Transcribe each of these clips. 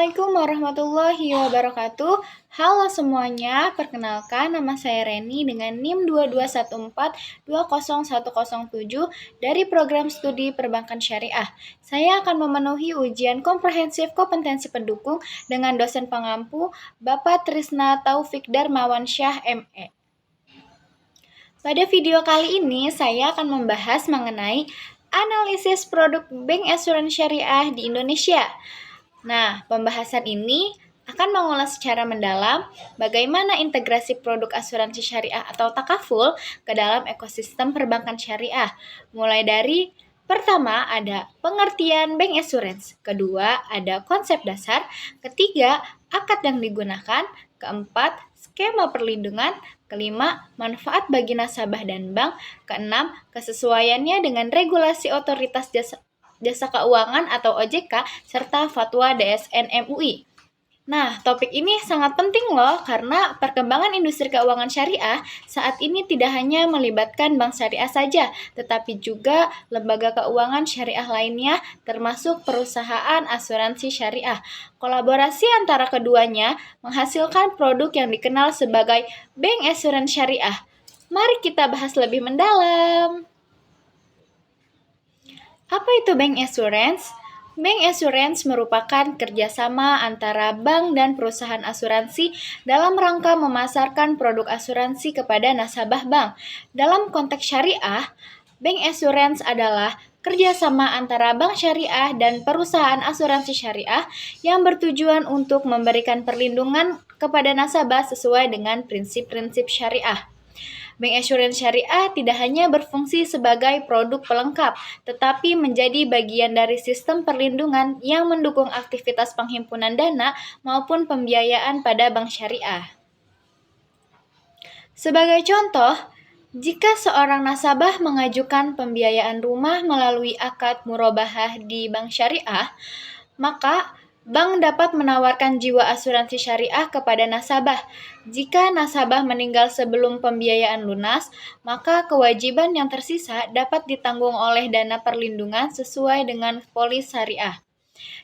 Assalamualaikum warahmatullahi wabarakatuh. Halo semuanya, perkenalkan nama saya Reni dengan NIM 221420107 dari Program Studi Perbankan Syariah. Saya akan memenuhi ujian komprehensif kompetensi pendukung dengan dosen pengampu Bapak Trisna Taufik Darmawansyah ME. Pada video kali ini, saya akan membahas mengenai analisis produk bank asuransi syariah di Indonesia. Nah, pembahasan ini akan mengulas secara mendalam bagaimana integrasi produk asuransi syariah atau takaful ke dalam ekosistem perbankan syariah. Mulai dari pertama ada pengertian bank assurance, kedua ada konsep dasar, ketiga akad yang digunakan, keempat skema perlindungan, kelima manfaat bagi nasabah dan bank, keenam kesesuaiannya dengan regulasi otoritas jasa keuangan atau OJK, serta fatwa DSN MUI. Nah, topik ini sangat penting loh karena perkembangan industri keuangan syariah saat ini tidak hanya melibatkan bank syariah saja, tetapi juga lembaga keuangan syariah lainnya termasuk perusahaan asuransi syariah. Kolaborasi antara keduanya menghasilkan produk yang dikenal sebagai bank asuransi syariah. Mari kita bahas lebih mendalam. Apa itu bank assurance? Bank assurance merupakan kerjasama antara bank dan perusahaan asuransi dalam rangka memasarkan produk asuransi kepada nasabah bank. Dalam konteks syariah, bank assurance adalah kerjasama antara bank syariah dan perusahaan asuransi syariah yang bertujuan untuk memberikan perlindungan kepada nasabah sesuai dengan prinsip-prinsip syariah. Bank assurance syariah tidak hanya berfungsi sebagai produk pelengkap, tetapi menjadi bagian dari sistem perlindungan yang mendukung aktivitas penghimpunan dana maupun pembiayaan pada bank syariah. Sebagai contoh, jika seorang nasabah mengajukan pembiayaan rumah melalui akad murabahah di bank syariah, maka bank dapat menawarkan jiwa asuransi syariah kepada nasabah. Jika nasabah meninggal sebelum pembiayaan lunas, maka kewajiban yang tersisa dapat ditanggung oleh dana perlindungan sesuai dengan polis syariah.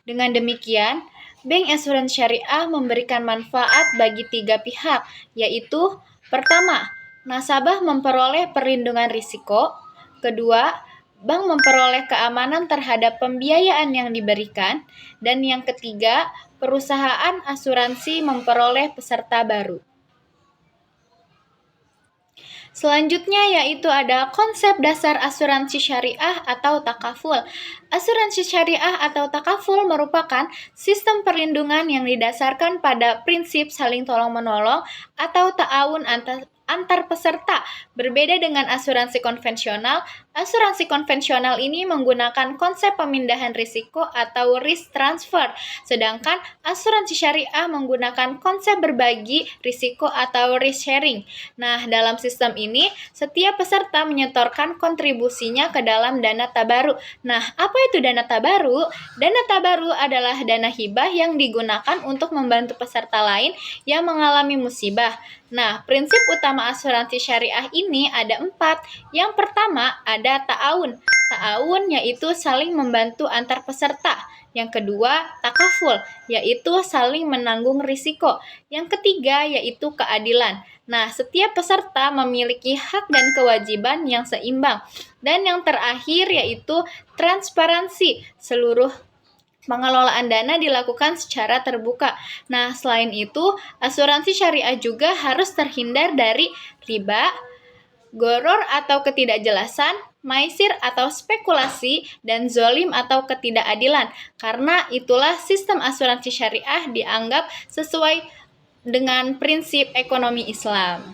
Dengan demikian, bank asuransi syariah memberikan manfaat bagi tiga pihak, yaitu pertama, nasabah memperoleh perlindungan risiko, kedua, bank memperoleh keamanan terhadap pembiayaan yang diberikan, dan yang ketiga, perusahaan asuransi memperoleh peserta baru. Selanjutnya yaitu ada konsep dasar asuransi syariah atau takaful. Asuransi syariah atau takaful merupakan sistem perlindungan yang didasarkan pada prinsip saling tolong-menolong atau ta'awun antar peserta. Berbeda dengan asuransi konvensional ini menggunakan konsep pemindahan risiko atau risk transfer, sedangkan asuransi syariah menggunakan konsep berbagi risiko atau risk sharing. Nah, dalam sistem ini, setiap peserta menyetorkan kontribusinya ke dalam dana tabaruk. Nah, apa itu dana tabaruk? Dana tabaruk adalah dana hibah yang digunakan untuk membantu peserta lain yang mengalami musibah. Nah, prinsip utama asuransi syariah ini ada 4. Yang pertama ada ta'awun. Ta'awun yaitu saling membantu antar peserta. Yang kedua, takaful, yaitu saling menanggung risiko. Yang ketiga, yaitu keadilan. Nah, setiap peserta memiliki hak dan kewajiban yang seimbang. Dan yang terakhir, yaitu transparansi. Seluruh pengelolaan dana dilakukan secara terbuka. Nah, selain itu, asuransi syariah juga harus terhindar dari riba, goror atau ketidakjelasan, maisir atau spekulasi, dan zolim atau ketidakadilan. Karena itulah sistem asuransi syariah dianggap sesuai dengan prinsip ekonomi Islam.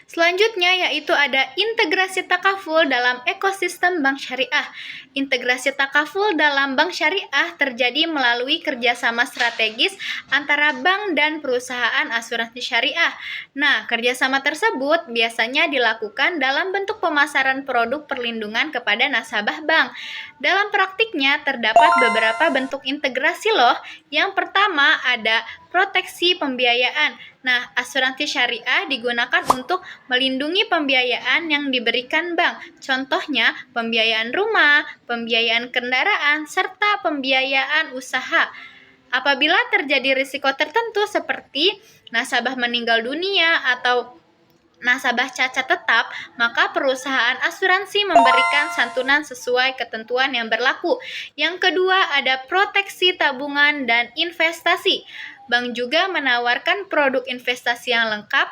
Selanjutnya yaitu ada integrasi takaful dalam ekosistem bank syariah. Integrasi takaful dalam bank syariah terjadi melalui kerjasama strategis antara bank dan perusahaan asuransi syariah. Nah, kerjasama tersebut biasanya dilakukan dalam bentuk pemasaran produk perlindungan kepada nasabah bank. Dalam praktiknya terdapat beberapa bentuk integrasi loh. Yang pertama ada proteksi pembiayaan. Nah, asuransi syariah digunakan untuk melindungi pembiayaan yang diberikan bank. Contohnya, pembiayaan rumah, pembiayaan kendaraan, serta pembiayaan usaha. Apabila terjadi risiko tertentu seperti nasabah meninggal dunia atau nasabah cacat tetap, maka perusahaan asuransi memberikan santunan sesuai ketentuan yang berlaku. Yang kedua, ada proteksi tabungan dan investasi. Bank juga menawarkan produk investasi yang lengkap,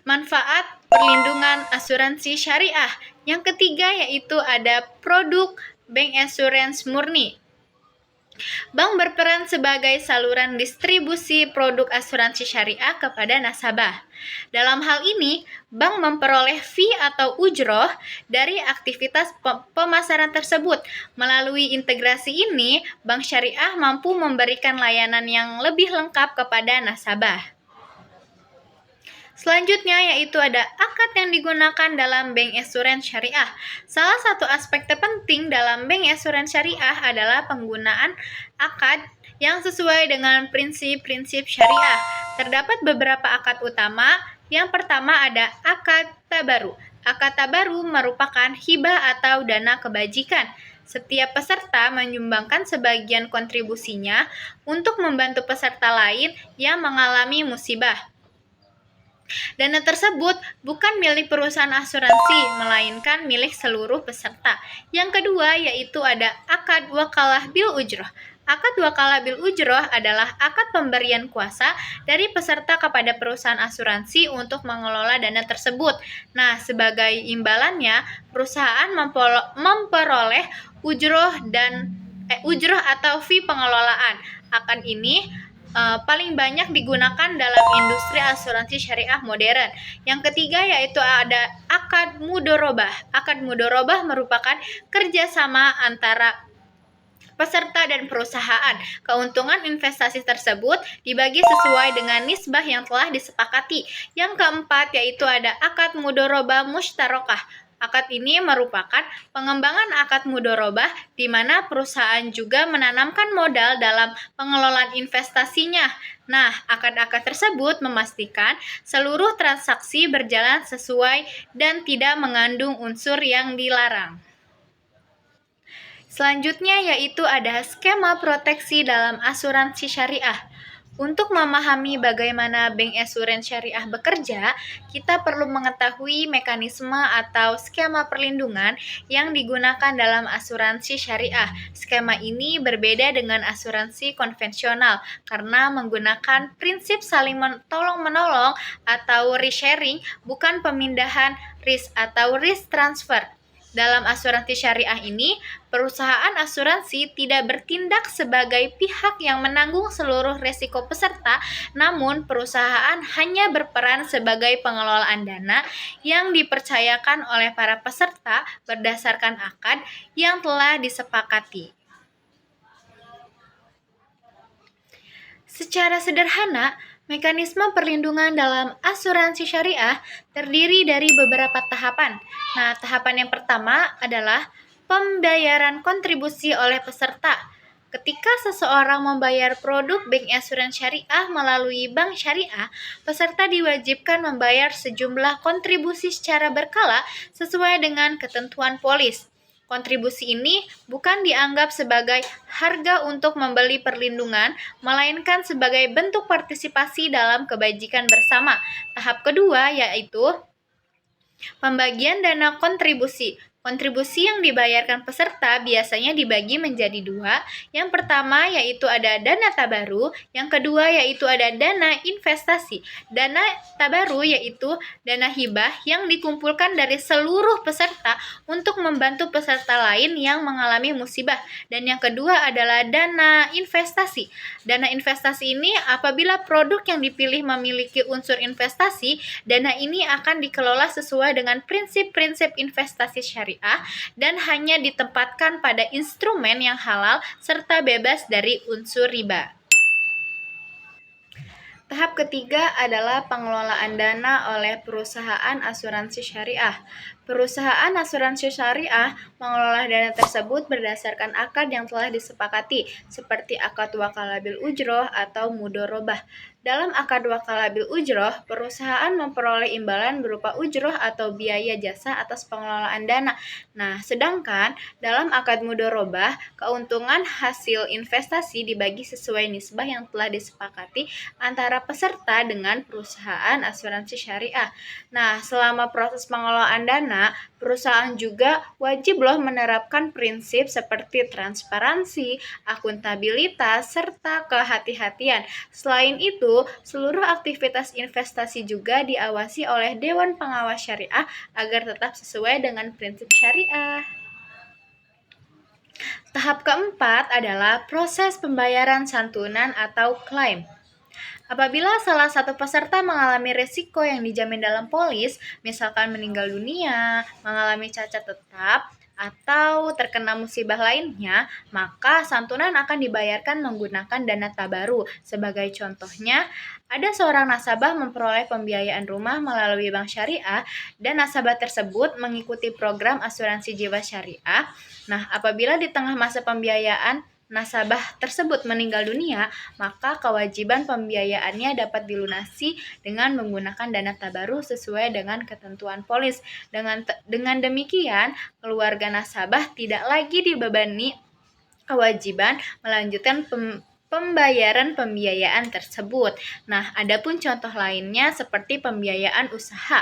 manfaat perlindungan asuransi syariah. Yang ketiga yaitu ada produk bank insurance murni. Bank berperan sebagai saluran distribusi produk asuransi syariah kepada nasabah. Dalam hal ini, bank memperoleh fee atau ujroh dari aktivitas pemasaran tersebut. Melalui integrasi ini, bank syariah mampu memberikan layanan yang lebih lengkap kepada nasabah. Selanjutnya yaitu ada akad yang digunakan dalam bank insurance syariah. Salah satu aspek terpenting dalam bank insurance syariah adalah penggunaan akad yang sesuai dengan prinsip-prinsip syariah. Terdapat beberapa akad utama. Yang pertama ada akad tabaru. Akad tabaru merupakan hibah atau dana kebajikan. Setiap peserta menyumbangkan sebagian kontribusinya untuk membantu peserta lain yang mengalami musibah. Dana tersebut bukan milik perusahaan asuransi, melainkan milik seluruh peserta. Yang kedua yaitu ada akad wakalah bil ujroh. Akad wakalah bil ujroh adalah akad pemberian kuasa dari peserta kepada perusahaan asuransi untuk mengelola dana tersebut. Nah, sebagai imbalannya, perusahaan memperoleh ujroh atau fee pengelolaan. Akad ini paling banyak digunakan dalam industri asuransi syariah modern. Yang ketiga yaitu ada akad mudorobah. Akad mudorobah merupakan kerjasama antara peserta dan perusahaan. Keuntungan investasi tersebut dibagi sesuai dengan nisbah yang telah disepakati. Yang keempat yaitu ada akad mudorobah mushtarokah. Akad ini merupakan pengembangan akad mudorobah di mana perusahaan juga menanamkan modal dalam pengelolaan investasinya. Nah, akad-akad tersebut memastikan seluruh transaksi berjalan sesuai dan tidak mengandung unsur yang dilarang. Selanjutnya yaitu ada skema proteksi dalam asuransi syariah. Untuk memahami bagaimana bank insurance syariah bekerja, kita perlu mengetahui mekanisme atau skema perlindungan yang digunakan dalam asuransi syariah. Skema ini berbeda dengan asuransi konvensional karena menggunakan prinsip saling tolong-menolong atau risk sharing, bukan pemindahan risk atau risk transfer. Dalam asuransi syariah ini, perusahaan asuransi tidak bertindak sebagai pihak yang menanggung seluruh risiko peserta, namun perusahaan hanya berperan sebagai pengelolaan dana yang dipercayakan oleh para peserta berdasarkan akad yang telah disepakati. Secara sederhana, mekanisme perlindungan dalam asuransi syariah terdiri dari beberapa tahapan. Nah, tahapan yang pertama adalah pembayaran kontribusi oleh peserta. Ketika seseorang membayar produk bank insurance syariah melalui bank syariah, peserta diwajibkan membayar sejumlah kontribusi secara berkala sesuai dengan ketentuan polis. Kontribusi ini bukan dianggap sebagai harga untuk membeli perlindungan, melainkan sebagai bentuk partisipasi dalam kebajikan bersama. Tahap kedua yaitu pembagian dana kontribusi. Kontribusi yang dibayarkan peserta biasanya dibagi menjadi dua. Yang pertama yaitu ada dana tabaru, yang kedua yaitu ada dana investasi. Dana tabaru yaitu dana hibah yang dikumpulkan dari seluruh peserta untuk membantu peserta lain yang mengalami musibah. Dan yang kedua adalah dana investasi. Dana investasi ini apabila produk yang dipilih memiliki unsur investasi, dana ini akan dikelola sesuai dengan prinsip-prinsip investasi syariah dan hanya ditempatkan pada instrumen yang halal serta bebas dari unsur riba. Tahap ketiga adalah pengelolaan dana oleh perusahaan asuransi syariah. Perusahaan asuransi syariah mengelola dana tersebut berdasarkan akad yang telah disepakati, seperti akad wakalah bil ujroh atau mudorobah. Dalam akad wakalah bil ujroh, perusahaan memperoleh imbalan berupa ujroh atau biaya jasa atas pengelolaan dana. Nah, sedangkan dalam akad mudorobah, keuntungan hasil investasi dibagi sesuai nisbah yang telah disepakati antara peserta dengan perusahaan asuransi syariah. Nah, selama proses pengelolaan dana, perusahaan juga wajib loh menerapkan prinsip seperti transparansi, akuntabilitas, serta kehati-hatian. Selain itu, seluruh aktivitas investasi juga diawasi oleh Dewan Pengawas Syariah agar tetap sesuai dengan prinsip syariah. Tahap keempat adalah proses pembayaran santunan atau klaim. Apabila salah satu peserta mengalami risiko yang dijamin dalam polis, misalkan meninggal dunia, mengalami cacat tetap, atau terkena musibah lainnya, maka santunan akan dibayarkan menggunakan dana tabaru. Sebagai contohnya, ada seorang nasabah memperoleh pembiayaan rumah melalui bank syariah dan nasabah tersebut mengikuti program asuransi jiwa syariah. Nah, apabila di tengah masa pembiayaan nasabah tersebut meninggal dunia, maka kewajiban pembiayaannya dapat dilunasi dengan menggunakan dana tabaru sesuai dengan ketentuan polis. Dengan demikian, keluarga nasabah tidak lagi dibebani kewajiban melanjutkan pembiayaan tersebut. Nah, adapun contoh lainnya seperti pembiayaan usaha.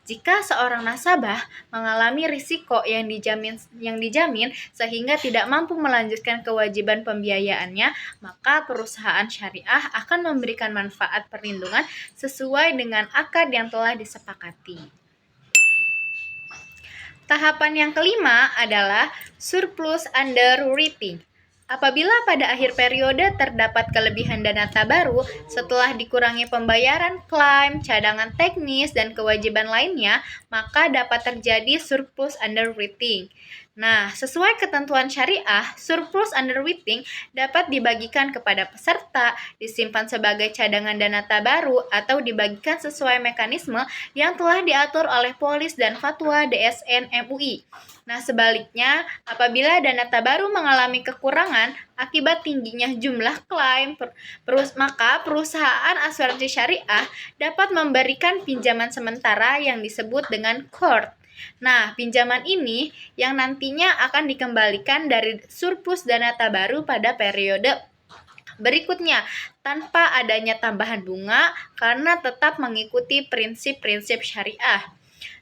Jika seorang nasabah mengalami risiko yang dijamin sehingga tidak mampu melanjutkan kewajiban pembiayaannya, maka perusahaan syariah akan memberikan manfaat perlindungan sesuai dengan akad yang telah disepakati. Tahapan yang kelima adalah surplus underwriting. Apabila pada akhir periode terdapat kelebihan dana tabaru setelah dikurangi pembayaran klaim, cadangan teknis, dan kewajiban lainnya, maka dapat terjadi surplus underwriting. Nah, sesuai ketentuan syariah, surplus underwriting dapat dibagikan kepada peserta, disimpan sebagai cadangan dana tabaru, atau dibagikan sesuai mekanisme yang telah diatur oleh polis dan fatwa DSN MUI. Nah, sebaliknya, apabila dana tabaru mengalami kekurangan akibat tingginya jumlah klaim, maka perusahaan asuransi syariah dapat memberikan pinjaman sementara yang disebut dengan qard. Nah, pinjaman ini yang nantinya akan dikembalikan dari surplus dana tabaru pada periode berikutnya tanpa adanya tambahan bunga karena tetap mengikuti prinsip-prinsip syariah.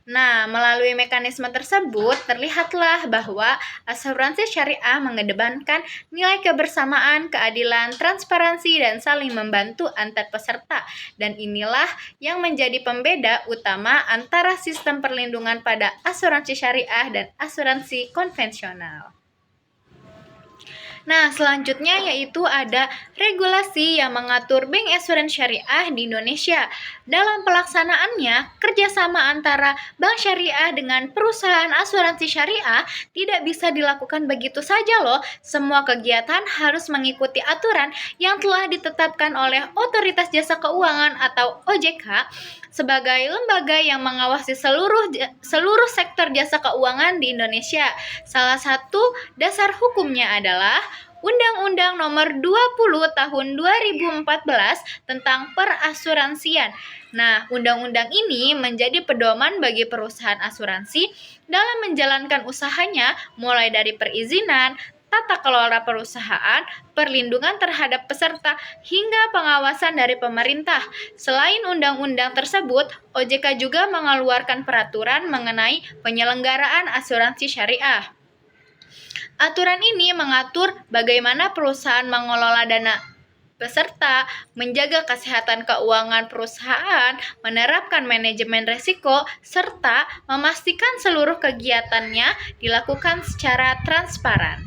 Nah, melalui mekanisme tersebut, terlihatlah bahwa asuransi syariah mengedepankan nilai kebersamaan, keadilan, transparansi, dan saling membantu antar peserta. Dan inilah yang menjadi pembeda utama antara sistem perlindungan pada asuransi syariah dan asuransi konvensional. Nah, selanjutnya yaitu ada regulasi yang mengatur bank assurance syariah di Indonesia. Dalam pelaksanaannya, kerjasama antara bank syariah dengan perusahaan asuransi syariah tidak bisa dilakukan begitu saja loh. Semua kegiatan harus mengikuti aturan yang telah ditetapkan oleh Otoritas Jasa Keuangan atau OJK sebagai lembaga yang mengawasi seluruh sektor jasa keuangan di Indonesia. Salah satu dasar hukumnya adalah Undang-Undang Nomor 20 Tahun 2014 tentang Perasuransian. Nah, undang-undang ini menjadi pedoman bagi perusahaan asuransi dalam menjalankan usahanya mulai dari perizinan, tata kelola perusahaan, perlindungan terhadap peserta, hingga pengawasan dari pemerintah. Selain undang-undang tersebut, OJK juga mengeluarkan peraturan mengenai penyelenggaraan asuransi syariah. Aturan ini mengatur bagaimana perusahaan mengelola dana peserta, menjaga kesehatan keuangan perusahaan, menerapkan manajemen risiko, serta memastikan seluruh kegiatannya dilakukan secara transparan.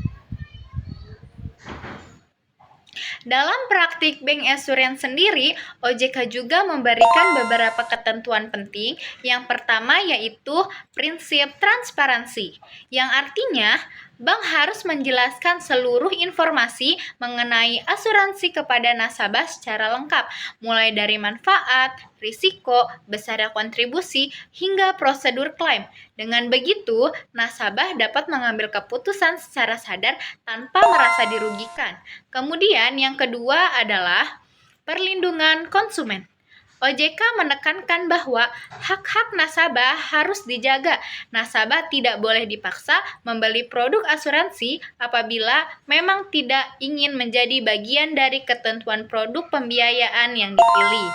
Dalam praktik bank assurance sendiri, OJK juga memberikan beberapa ketentuan penting. Yang pertama yaitu prinsip transparansi, yang artinya bank harus menjelaskan seluruh informasi mengenai asuransi kepada nasabah secara lengkap, mulai dari manfaat, risiko, besar kontribusi, hingga prosedur klaim. Dengan begitu, nasabah dapat mengambil keputusan secara sadar tanpa merasa dirugikan. Kemudian yang kedua adalah Perlindungan konsumen. OJK menekankan bahwa hak-hak nasabah harus dijaga. Nasabah tidak boleh dipaksa membeli produk asuransi apabila memang tidak ingin menjadi bagian dari ketentuan produk pembiayaan yang dipilih.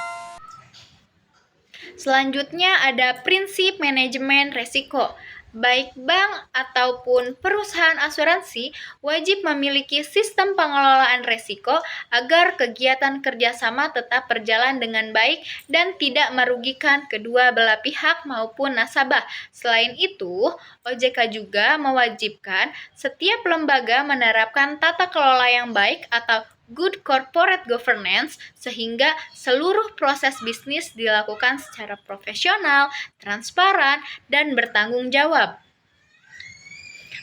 Selanjutnya ada prinsip manajemen resiko. Baik bank ataupun perusahaan asuransi wajib memiliki sistem pengelolaan risiko agar kegiatan kerjasama tetap berjalan dengan baik dan tidak merugikan kedua belah pihak maupun nasabah. Selain itu, OJK juga mewajibkan setiap lembaga menerapkan tata kelola yang baik atau good corporate governance sehingga seluruh proses bisnis dilakukan secara profesional, transparan, dan bertanggung jawab.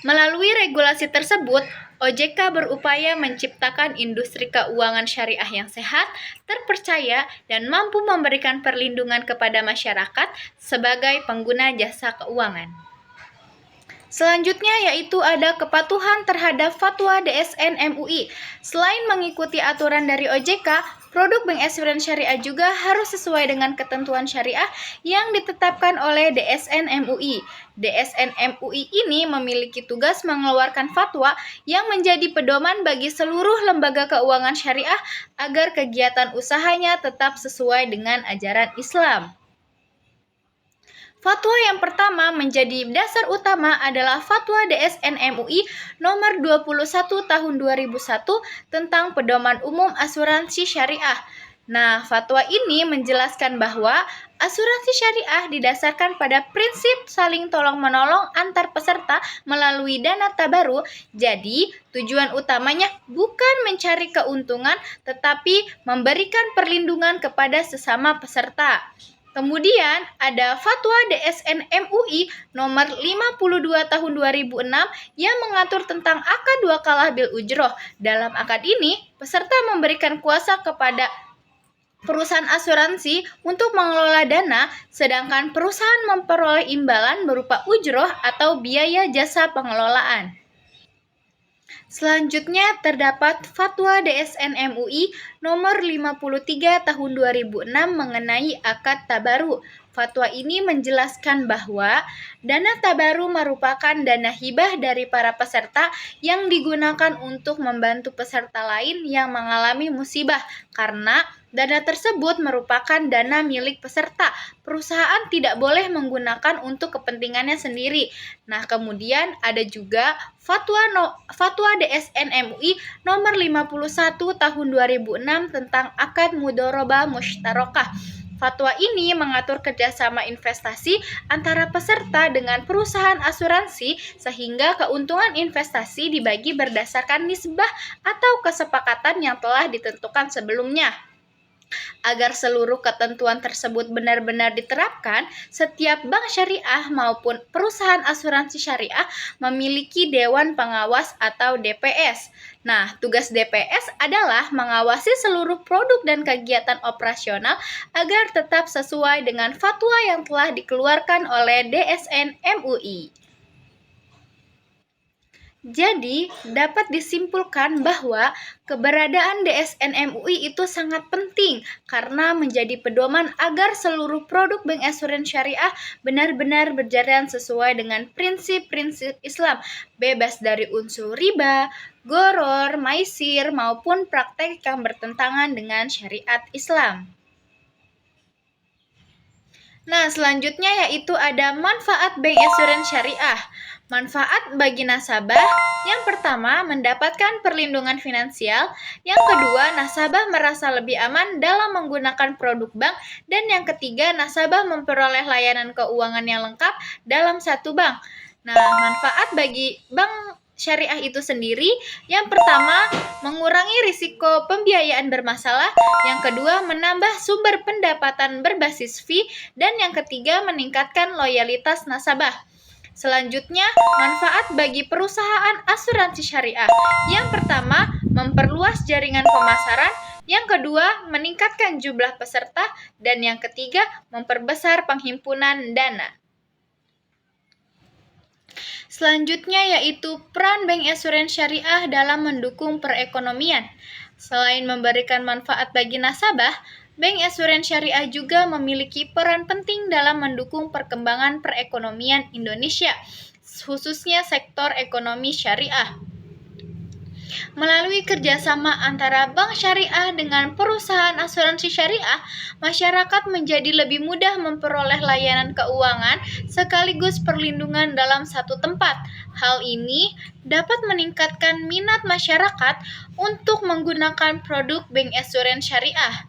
Melalui regulasi tersebut, OJK berupaya menciptakan industri keuangan syariah yang sehat, terpercaya, dan mampu memberikan perlindungan kepada masyarakat sebagai pengguna jasa keuangan. Selanjutnya yaitu ada kepatuhan terhadap fatwa DSN MUI. Selain mengikuti aturan dari OJK, produk bank assurance syariah juga harus sesuai dengan ketentuan syariah yang ditetapkan oleh DSN MUI. DSN MUI ini memiliki tugas mengeluarkan fatwa yang menjadi pedoman bagi seluruh lembaga keuangan syariah agar kegiatan usahanya tetap sesuai dengan ajaran Islam. Fatwa yang pertama menjadi dasar utama adalah Fatwa DSN MUI nomor 21 tahun 2001 tentang pedoman umum asuransi syariah. Nah, fatwa ini menjelaskan bahwa asuransi syariah didasarkan pada prinsip saling tolong-menolong antar peserta melalui dana tabaru. Jadi, tujuan utamanya bukan mencari keuntungan, tetapi memberikan perlindungan kepada sesama peserta. Kemudian ada Fatwa DSN MUI nomor 52 tahun 2006 yang mengatur tentang akad wakalah bil ujroh. Dalam akad ini, peserta memberikan kuasa kepada perusahaan asuransi untuk mengelola dana, sedangkan perusahaan memperoleh imbalan berupa ujroh atau biaya jasa pengelolaan. Selanjutnya terdapat Fatwa DSN MUI nomor 53 tahun 2006 mengenai akad tabaru. Fatwa ini menjelaskan bahwa dana tabaru merupakan dana hibah dari para peserta yang digunakan untuk membantu peserta lain yang mengalami musibah karena dana tersebut merupakan dana milik peserta. Perusahaan tidak boleh menggunakan untuk kepentingannya sendiri. Nah, kemudian ada juga Fatwa DSN MUI nomor 51 tahun 2006 tentang akad mudharabah musytarakah. Fatwa ini mengatur kerjasama investasi antara peserta dengan perusahaan asuransi sehingga keuntungan investasi dibagi berdasarkan nisbah atau kesepakatan yang telah ditentukan sebelumnya. Agar seluruh ketentuan tersebut benar-benar diterapkan, setiap bank syariah maupun perusahaan asuransi syariah memiliki Dewan Pengawas atau DPS. Nah, tugas DPS adalah mengawasi seluruh produk dan kegiatan operasional agar tetap sesuai dengan fatwa yang telah dikeluarkan oleh DSN MUI. Jadi, dapat disimpulkan bahwa keberadaan DSN MUI itu sangat penting karena menjadi pedoman agar seluruh produk bank assurance syariah benar-benar berjalan sesuai dengan prinsip-prinsip Islam, bebas dari unsur riba, gharar, maisir, maupun praktek yang bertentangan dengan syariat Islam. Nah, selanjutnya yaitu ada manfaat bank assurance syariah. Manfaat bagi nasabah, yang pertama mendapatkan perlindungan finansial, yang kedua nasabah merasa lebih aman dalam menggunakan produk bank, dan yang ketiga nasabah memperoleh layanan keuangan yang lengkap dalam satu bank. Nah, manfaat bagi bank syariah itu sendiri, yang pertama mengurangi risiko pembiayaan bermasalah, yang kedua menambah sumber pendapatan berbasis fee, dan yang ketiga meningkatkan loyalitas nasabah. Selanjutnya, manfaat bagi perusahaan asuransi syariah. Yang pertama, memperluas jaringan pemasaran, yang kedua, meningkatkan jumlah peserta, dan yang ketiga, memperbesar penghimpunan dana. Selanjutnya yaitu peran bank assurance syariah dalam mendukung perekonomian. Selain memberikan manfaat bagi nasabah, Bank Asuransi Syariah juga memiliki peran penting dalam mendukung perkembangan perekonomian Indonesia, khususnya sektor ekonomi syariah. Melalui kerjasama antara bank syariah dengan perusahaan asuransi syariah, masyarakat menjadi lebih mudah memperoleh layanan keuangan sekaligus perlindungan dalam satu tempat. Hal ini dapat meningkatkan minat masyarakat untuk menggunakan produk bank asuransi syariah.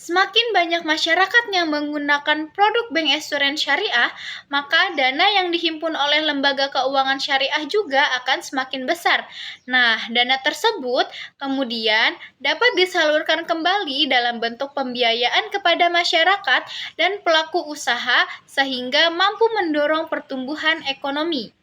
Semakin banyak masyarakat yang menggunakan produk bank asuransi syariah, maka dana yang dihimpun oleh lembaga keuangan syariah juga akan semakin besar. Nah, dana tersebut kemudian dapat disalurkan kembali dalam bentuk pembiayaan kepada masyarakat dan pelaku usaha sehingga mampu mendorong pertumbuhan ekonomi.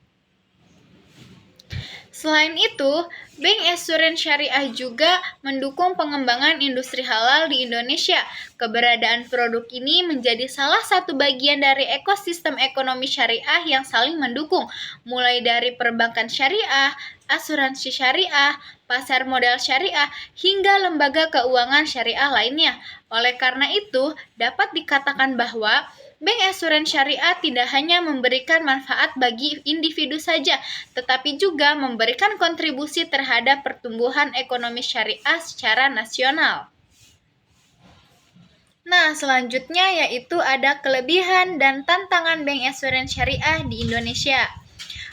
Selain itu, Bank Asuransi Syariah juga mendukung pengembangan industri halal di Indonesia. Keberadaan produk ini menjadi salah satu bagian dari ekosistem ekonomi syariah yang saling mendukung, mulai dari perbankan syariah, asuransi syariah, pasar modal syariah, hingga lembaga keuangan syariah lainnya. Oleh karena itu, dapat dikatakan bahwa Bank Asuransi Syariah tidak hanya memberikan manfaat bagi individu saja, tetapi juga memberikan kontribusi terhadap pertumbuhan ekonomi syariah secara nasional. Nah, selanjutnya yaitu ada kelebihan dan tantangan Bank Asuransi Syariah di Indonesia.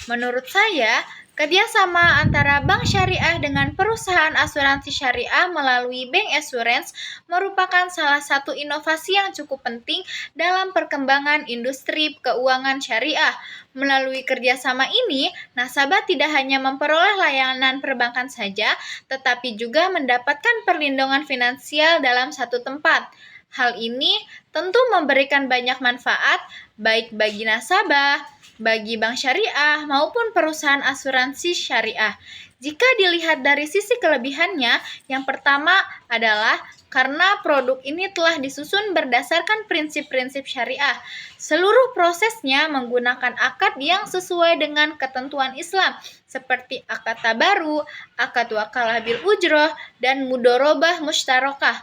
Menurut saya, kerjasama antara bank syariah dengan perusahaan asuransi syariah melalui Bank Assurance merupakan salah satu inovasi yang cukup penting dalam perkembangan industri keuangan syariah. Melalui kerjasama ini, nasabah tidak hanya memperoleh layanan perbankan saja, tetapi juga mendapatkan perlindungan finansial dalam satu tempat. Hal ini tentu memberikan banyak manfaat, baik bagi nasabah, bagi bank syariah maupun perusahaan asuransi syariah. Jika dilihat dari sisi kelebihannya, yang pertama adalah karena produk ini telah disusun berdasarkan prinsip-prinsip syariah. Seluruh prosesnya menggunakan akad yang sesuai dengan ketentuan Islam, seperti akad tabaru, akad wakalah bil ujroh, dan mudorobah mustarokah.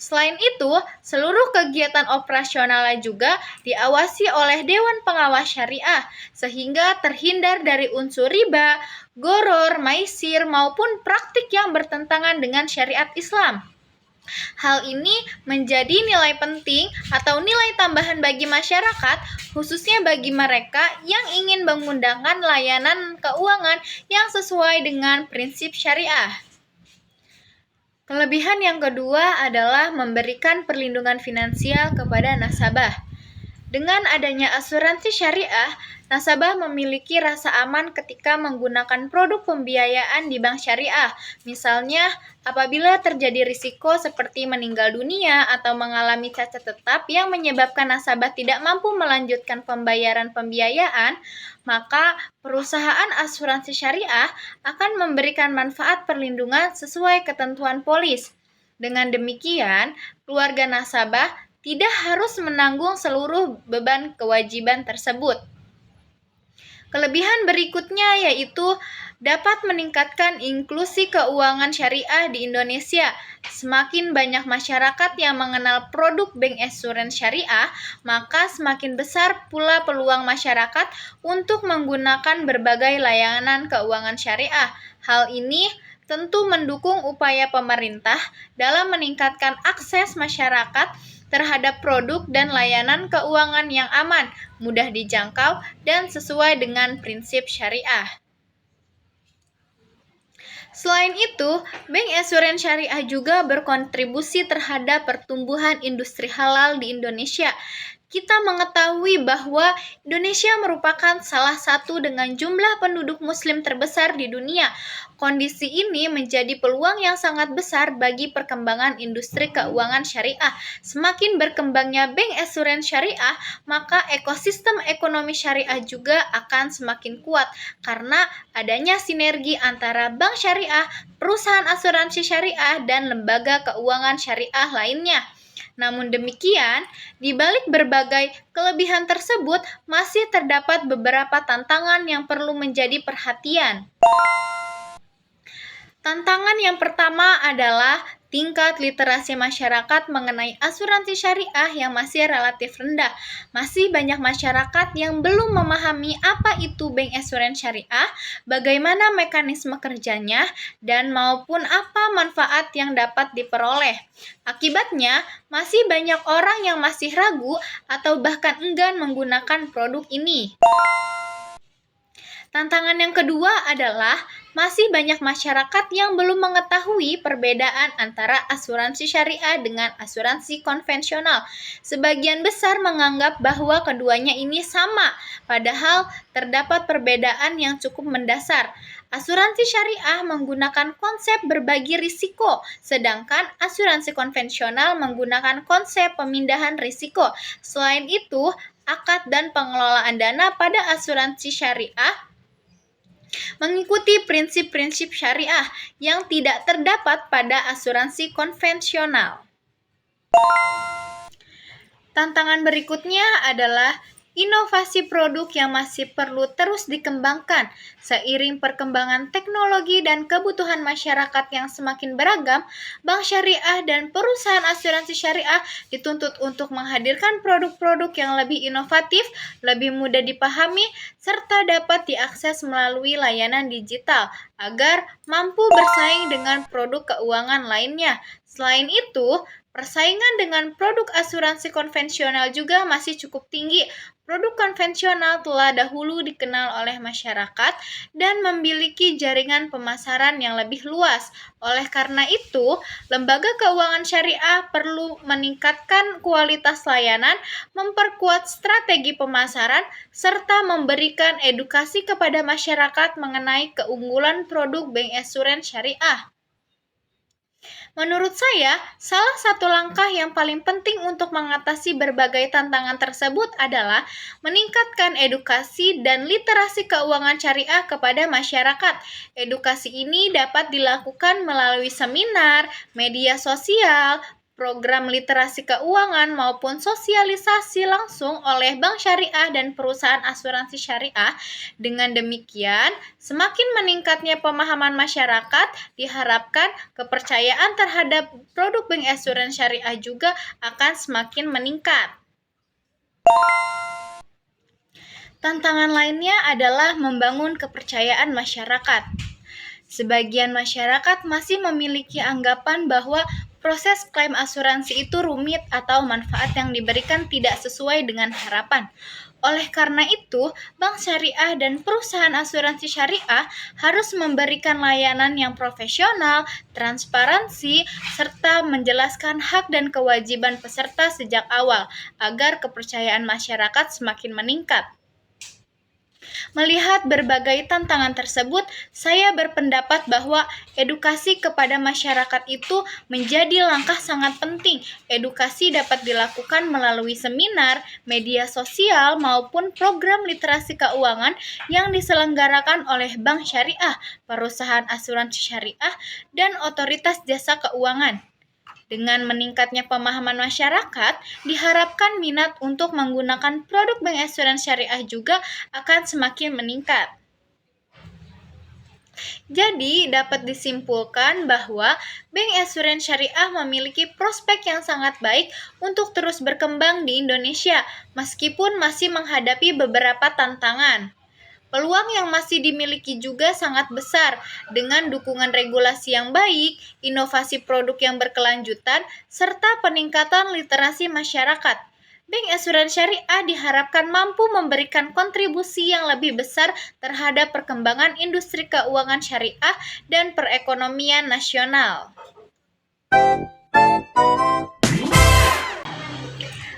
Selain itu, seluruh kegiatan operasionalnya juga diawasi oleh Dewan Pengawas Syariah, sehingga terhindar dari unsur riba, goror, maisir, maupun praktik yang bertentangan dengan syariat Islam. Hal ini menjadi nilai penting atau nilai tambahan bagi masyarakat, khususnya bagi mereka yang ingin menggunakan layanan keuangan yang sesuai dengan prinsip syariah. Kelebihan yang kedua adalah memberikan perlindungan finansial kepada nasabah. Dengan adanya asuransi syariah, nasabah memiliki rasa aman ketika menggunakan produk pembiayaan di bank syariah. Misalnya, apabila terjadi risiko seperti meninggal dunia atau mengalami cacat tetap yang menyebabkan nasabah tidak mampu melanjutkan pembayaran pembiayaan, maka perusahaan asuransi syariah akan memberikan manfaat perlindungan sesuai ketentuan polis. Dengan demikian, keluarga nasabah tidak harus menanggung seluruh beban kewajiban tersebut. Kelebihan berikutnya yaitu dapat meningkatkan inklusi keuangan syariah di Indonesia. Semakin banyak masyarakat yang mengenal produk bank asuransi syariah, maka semakin besar pula peluang masyarakat untuk menggunakan berbagai layanan keuangan syariah. Hal ini tentu mendukung upaya pemerintah dalam meningkatkan akses masyarakat terhadap produk dan layanan keuangan yang aman, mudah dijangkau, dan sesuai dengan prinsip syariah. Selain itu, Bank Asuransi Syariah juga berkontribusi terhadap pertumbuhan industri halal di Indonesia. Kita mengetahui bahwa Indonesia merupakan salah satu dengan jumlah penduduk muslim terbesar di dunia. Kondisi ini menjadi peluang yang sangat besar bagi perkembangan industri keuangan syariah. Semakin berkembangnya bank asuransi syariah, maka ekosistem ekonomi syariah juga akan semakin kuat karena adanya sinergi antara bank syariah, perusahaan asuransi syariah, dan lembaga keuangan syariah lainnya. Namun demikian, di balik berbagai kelebihan tersebut, masih terdapat beberapa tantangan yang perlu menjadi perhatian. Tantangan yang pertama adalah tingkat literasi masyarakat mengenai asuransi syariah yang masih relatif rendah. Masih banyak masyarakat yang belum memahami apa itu bank assurance syariah, bagaimana mekanisme kerjanya, dan maupun apa manfaat yang dapat diperoleh. Akibatnya, masih banyak orang yang masih ragu atau bahkan enggan menggunakan produk ini. Tantangan yang kedua adalah masih banyak masyarakat yang belum mengetahui perbedaan antara asuransi syariah dengan asuransi konvensional. Sebagian besar menganggap bahwa keduanya ini sama, padahal terdapat perbedaan yang cukup mendasar. Asuransi syariah menggunakan konsep berbagi risiko, sedangkan asuransi konvensional menggunakan konsep pemindahan risiko. Selain itu, akad dan pengelolaan dana pada asuransi syariah mengikuti prinsip-prinsip syariah yang tidak terdapat pada asuransi konvensional. Tantangan berikutnya adalah inovasi produk yang masih perlu terus dikembangkan. Seiring perkembangan teknologi dan kebutuhan masyarakat yang semakin beragam, bank syariah dan perusahaan asuransi syariah dituntut untuk menghadirkan produk-produk yang lebih inovatif, lebih mudah dipahami, serta dapat diakses melalui layanan digital agar mampu bersaing dengan produk keuangan lainnya. Selain itu, persaingan dengan produk asuransi konvensional juga masih cukup tinggi. Produk konvensional telah dahulu dikenal oleh masyarakat dan memiliki jaringan pemasaran yang lebih luas. Oleh karena itu, lembaga keuangan syariah perlu meningkatkan kualitas layanan, memperkuat strategi pemasaran, serta memberikan edukasi kepada masyarakat mengenai keunggulan produk bank assurance syariah. Menurut saya, salah satu langkah yang paling penting untuk mengatasi berbagai tantangan tersebut adalah meningkatkan edukasi dan literasi keuangan syariah kepada masyarakat. Edukasi ini dapat dilakukan melalui seminar, media sosial, program literasi keuangan maupun sosialisasi langsung oleh bank syariah dan perusahaan asuransi syariah. Dengan demikian, semakin meningkatnya pemahaman masyarakat, diharapkan kepercayaan terhadap produk bank assurance syariah juga akan semakin meningkat. Tantangan lainnya adalah membangun kepercayaan masyarakat. Sebagian masyarakat masih memiliki anggapan bahwa proses klaim asuransi itu rumit atau manfaat yang diberikan tidak sesuai dengan harapan. Oleh karena itu, bank syariah dan perusahaan asuransi syariah harus memberikan layanan yang profesional, transparansi, serta menjelaskan hak dan kewajiban peserta sejak awal agar kepercayaan masyarakat semakin meningkat. Melihat berbagai tantangan tersebut, saya berpendapat bahwa edukasi kepada masyarakat itu menjadi langkah sangat penting. Edukasi dapat dilakukan melalui seminar, media sosial, maupun program literasi keuangan yang diselenggarakan oleh bank syariah, perusahaan asuransi syariah, dan otoritas jasa keuangan. Dengan meningkatnya pemahaman masyarakat, diharapkan minat untuk menggunakan produk bank assurance syariah juga akan semakin meningkat. Jadi, dapat disimpulkan bahwa bank assurance syariah memiliki prospek yang sangat baik untuk terus berkembang di Indonesia, meskipun masih menghadapi beberapa tantangan. Peluang yang masih dimiliki juga sangat besar dengan dukungan regulasi yang baik, inovasi produk yang berkelanjutan, serta peningkatan literasi masyarakat. Bank assurance syariah diharapkan mampu memberikan kontribusi yang lebih besar terhadap perkembangan industri keuangan syariah dan perekonomian nasional.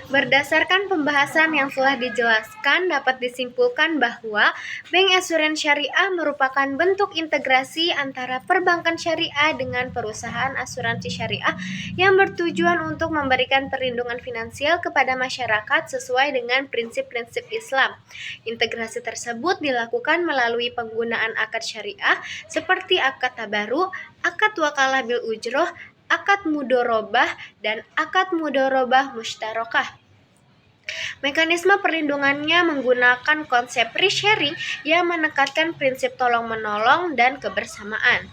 Berdasarkan pembahasan yang telah dijelaskan, dapat disimpulkan bahwa bank assurance syariah merupakan bentuk integrasi antara perbankan syariah dengan perusahaan asuransi syariah yang bertujuan untuk memberikan perlindungan finansial kepada masyarakat sesuai dengan prinsip-prinsip Islam. Integrasi tersebut dilakukan melalui penggunaan akad syariah seperti akad tabaru, akad wakalah bil ujroh, akad mudorobah, dan akad mudorobah mushtarakah. Mekanisme perlindungannya menggunakan konsep risk sharing yang menekankan prinsip tolong-menolong dan kebersamaan.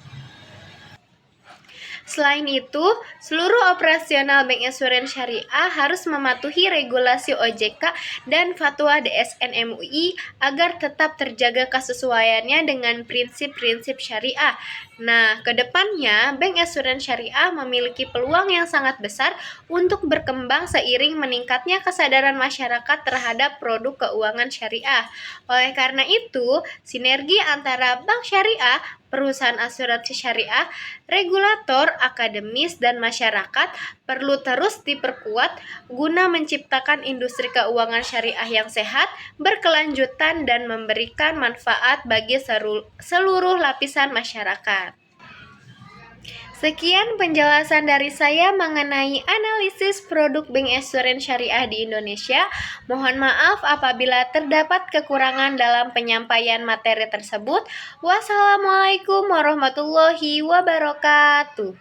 Selain itu, seluruh operasional bank insurance syariah harus mematuhi regulasi OJK dan fatwa DSN MUI agar tetap terjaga kesesuaiannya dengan prinsip-prinsip syariah. Nah, kedepannya bank insurance syariah memiliki peluang yang sangat besar untuk berkembang seiring meningkatnya kesadaran masyarakat terhadap produk keuangan syariah. Oleh karena itu, sinergi antara bank syariah, perusahaan asuransi syariah, regulator, akademis, dan masyarakat perlu terus diperkuat guna menciptakan industri keuangan syariah yang sehat, berkelanjutan, dan memberikan manfaat bagi seluruh lapisan masyarakat. Sekian penjelasan dari saya mengenai analisis produk bank insurance syariah di Indonesia. Mohon maaf apabila terdapat kekurangan dalam penyampaian materi tersebut. Wassalamualaikum warahmatullahi wabarakatuh.